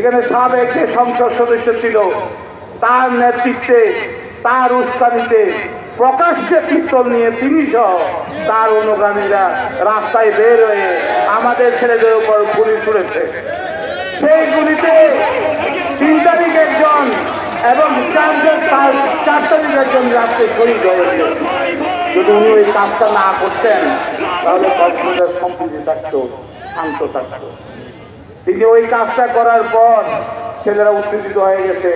এখানে সাবেক সংসদ সদস্য ছিল, তার নেতৃত্বে, তার উস্কানিতে প্রকাশ্যে পিস্তল নিয়ে তিনি সহ তার অনুগামীরা রাস্তায় বের হয়ে আমাদের ছেলেদের উপর গুলি ছুড়েছে। সেই গুলিতে 3 তারিখ একজন এবং 4 তারিখ একজন রাত্রে শহীদ হয়েছে। যদি উনি ওই কাজটা না করতেন তাহলে কক্সবাজার সম্প্রীতি থাকতো, শান্ত থাকতো। তিনি ওই কাজটা করার পর ছেলেরা উত্তেজিত হয়ে গেছে।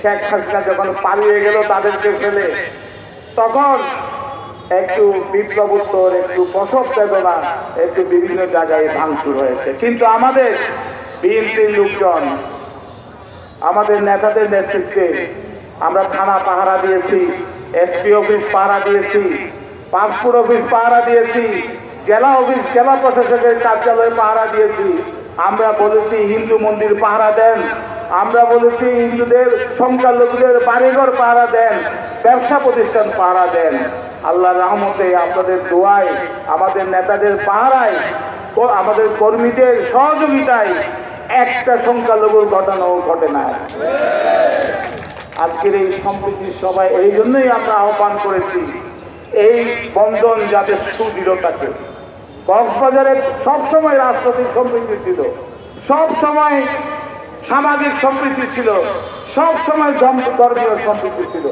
শেখ হাসিনা যখন পালিয়ে গেল তাদেরকে ফেলে, তখন একটু বিপ্লবোত্তর, একটু প্রসব বেদনা, একটু বিভিন্ন জায়গায় ভাঙচুর হয়েছে। কিন্তু আমাদের বিএনপির লোকজন, আমাদের নেতাদের নেতৃত্বে আমরা থানা পাহারা দিয়েছি, এসপি অফিস পাহারা দিয়েছি, পাসপোর্ট অফিস পাহারা দিয়েছি, জেলা অফিস, জেলা প্রশাসকের কার্যালয়ে পাহারা দিয়েছি। আমরা বলেছি হিন্দু মন্দির পাহারা দেন, আমরা বলেছি হিন্দুদের সংখ্যালঘুদের বাড়িঘর পাহারা দেন, ব্যবসা প্রতিষ্ঠান পাহারা দেন। আল্লাহর রহমতে, আপনাদের দোয়ায়, আমাদের নেতাদের পাহারায়, আমাদের কর্মীদের সহযোগিতায় একটা সংখ্যালঘুর ঘটনাও ঘটে না। আজকের এই সম্প্রীতির সভায় এই জন্যই আমরা আহ্বান করেছি, এই বন্ধন যাতে সুদৃঢ় থাকে। কক্সবাজারে সবসময় রাজনৈতিক সম্প্রীতি ছিল, সব সময় সামাজিক সম্প্রীতি ছিল, সব সময় ধর্মীয় সম্প্রীতি ছিল।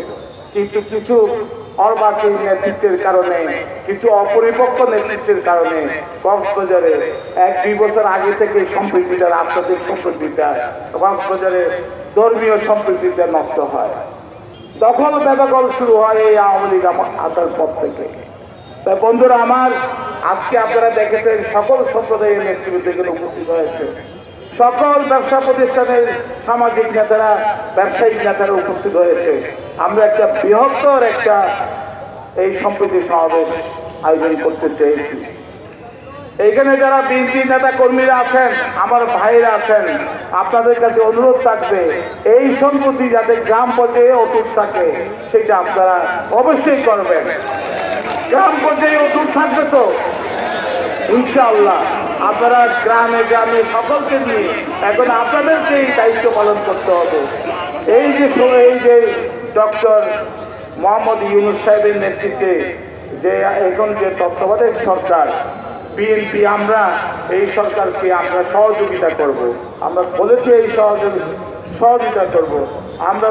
কিন্তু কিছু অর্বাচীন নেতৃত্বের কারণে, কিছু অপরিপক্ক নেতৃত্বের কারণে কক্সবাজারে 1-2 বছর আগে থেকে সম্প্রীতিটা, রাজনৈতিক সম্প্রীতিটা, কক্সবাজারে ধর্মীয় সম্প্রীতিটা নষ্ট হয়। দখল বেদখল শুরু হয় এই আওয়ামী লীগ আসার পর থেকে। তাই বন্ধুরা আমার, আজকে আপনারা দেখেছেন সকল সম্প্রদায়ের নেতৃবৃন্দ এখানে উপস্থিত হয়েছে, সকল ব্যবসা প্রতিষ্ঠানের সামাজিক নেতারা, ব্যবসায়িক নেতারা উপস্থিত হয়েছে। আমরা একটা বৃহত্তর একটা এই সম্প্রীতি সমাবেশ আয়োজন করতে চেয়েছি। এইখানে যারা বিএনপি নেতা কর্মীরা আছেন, আমার ভাইরা আছেন, আপনাদের কাছে অনুরোধ থাকবে এই সম্প্রীতি যাতে গ্রাম পর্যায়ে অটুট থাকে সেটা আপনারা অবশ্যই করবেন। গ্রাম পর্যায়ে অটুট থাকবে তো ইনশাআল্লাহ। আপনারা গ্রামে গ্রামে সকলকে নিয়ে এখন আপনাদেরকে এই দায়িত্ব পালন করতে হবে। এই যে ডক্টর মোহাম্মদ ইউনূস সাহেবের নেতৃত্বে যে এখন যে তত্ত্বাবধায়ক সরকার বিএনপি, আমরা এই সরকারকে আমরা সহযোগিতা করব। আমরা বলেছি এই সহযোগিতা করব। আমরা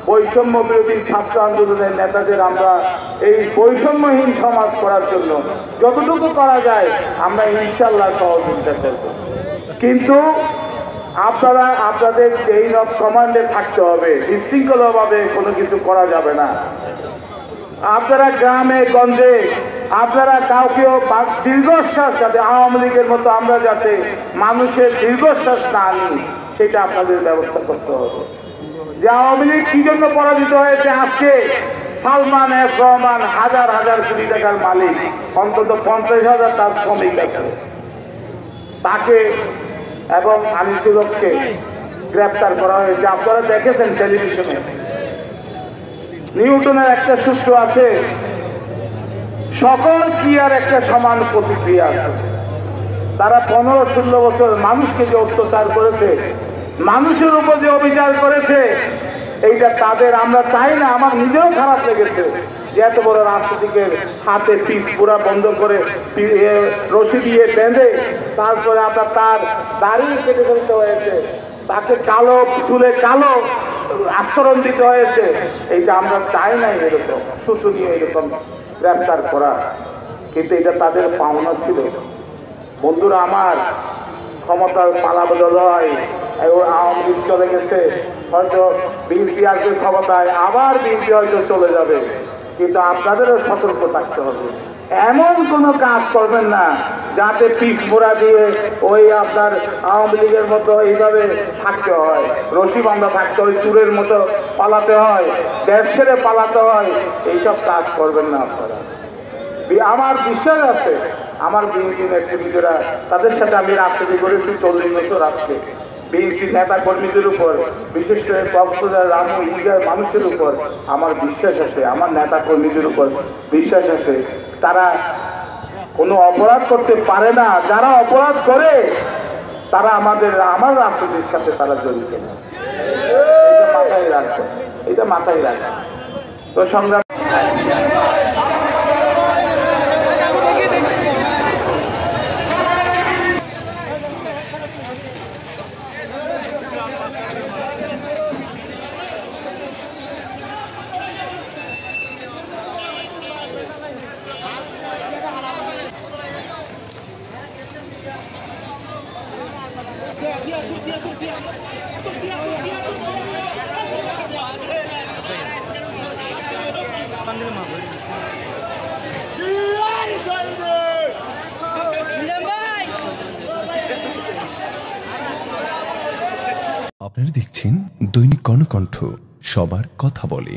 বৈষম্য বিরোধী ছাত্র আন্দোলনের নেতাদের আমরা এই বৈষম্যহীন সমাজ করার জন্য যতটুকু করা যায় আমরা ইনশাল্লাহ সহযোগিতা করব। কিন্তু আপনারা আপনাদের চেইন অফ কমান্ডে থাকতে হবে, বিশৃঙ্খলভাবে কোনো কিছু করা যাবে না। আপনারা গ্রামে গঞ্জে আপনারা কাউকেও দীর্ঘশ্বাস, যাতে আওয়ামী লীগের মতো আমরা যাতে মানুষের দীর্ঘশ্বাস না আনি সেটা আপনাদের ব্যবস্থা করতে হবে। যে আওয়ামী লীগ কি জন্য পরাজিত হয়েছে, আজকে সালমান এফ রহমান হাজার হাজার কোটি টাকার মালিক, অন্তত 50,000 তার শ্রমিক আছে, তাকে এবং আনিসুলকে গ্রেপ্তার করা হয়েছে। আপনারা দেখেছেন টেলিভিশনে, নিউটনের একটা সূত্র আছে, সকল ক্রিয়ার একটা সমান প্রতিক্রিয়া আছে। তারা 15-16 বছর মানুষকে যে অত্যাচার করেছে, মানুষের উপর যে অবিচার করেছে, এইটা তাদের আমরা চাই না। আমার নিজেরও খারাপ লেগেছে যে এত বড় রাজনীতিকের হাতে পিস পুরা বন্ধ করে রশি দিয়ে বেঁধে তারপরে আপনার তার দাড়ি কেটে ফেলতে হয়েছে, তাকে কালো চুলে কালো আস্তরণ দিতে হয়েছে। এইটা আমরা চাই না, এরকম শোষণীয় এরকম গ্রেপ্তার করা, কিন্তু এটা তাদের পাওনা ছিল। বন্ধুরা আমার, ক্ষমতার পালা বদল হয়, আওয়ামী লীগ চলে গেছে, হয়তো বিএনপি আসবে ক্ষমতায়, আবার বিএনপি হয়তো চলে যাবে, কিন্তু আপনাদেরও সতর্ক থাকতে হবে। এমন কোনো কাজ করবেন না যাতে পিস মোড়া দিয়ে ওই আপনার আওয়ামী লীগের মতো এইভাবে থাকতে হয়, রশি বান্ধা থাকতে হয়, চুরের মতো পালাতে হয়, দেশ ছেড়ে পালাতে হয়। এইসব কাজ করবেন না আপনারা। আমার বিশ্বাস আছে, আমার বিএনপি নেতৃবৃন্দরা, তাদের সাথে আমি রাজনীতি করেছি 40 বছর। আজকে বিএনপি নেতা কর্মীদের উপর, বিশেষ করে কক্সবাজার রামু ইন্ডিয়ার মানুষের উপর আমার বিশ্বাস আছে, আমার নেতা কর্মীদের উপর বিশ্বাস আছে। তারা কোনো অপরাধ করতে পারে না। যারা অপরাধ করে তারা আমার রাষ্ট্রের সাথে তারা জড়িত না। এটা মাথায় রাখবেন, এটা মাথায় রাখবেন। তো সংগ্রাম আপনারা দেখছেন দৈনিক কর্ণকণ্ঠ, সবার কথা বলে।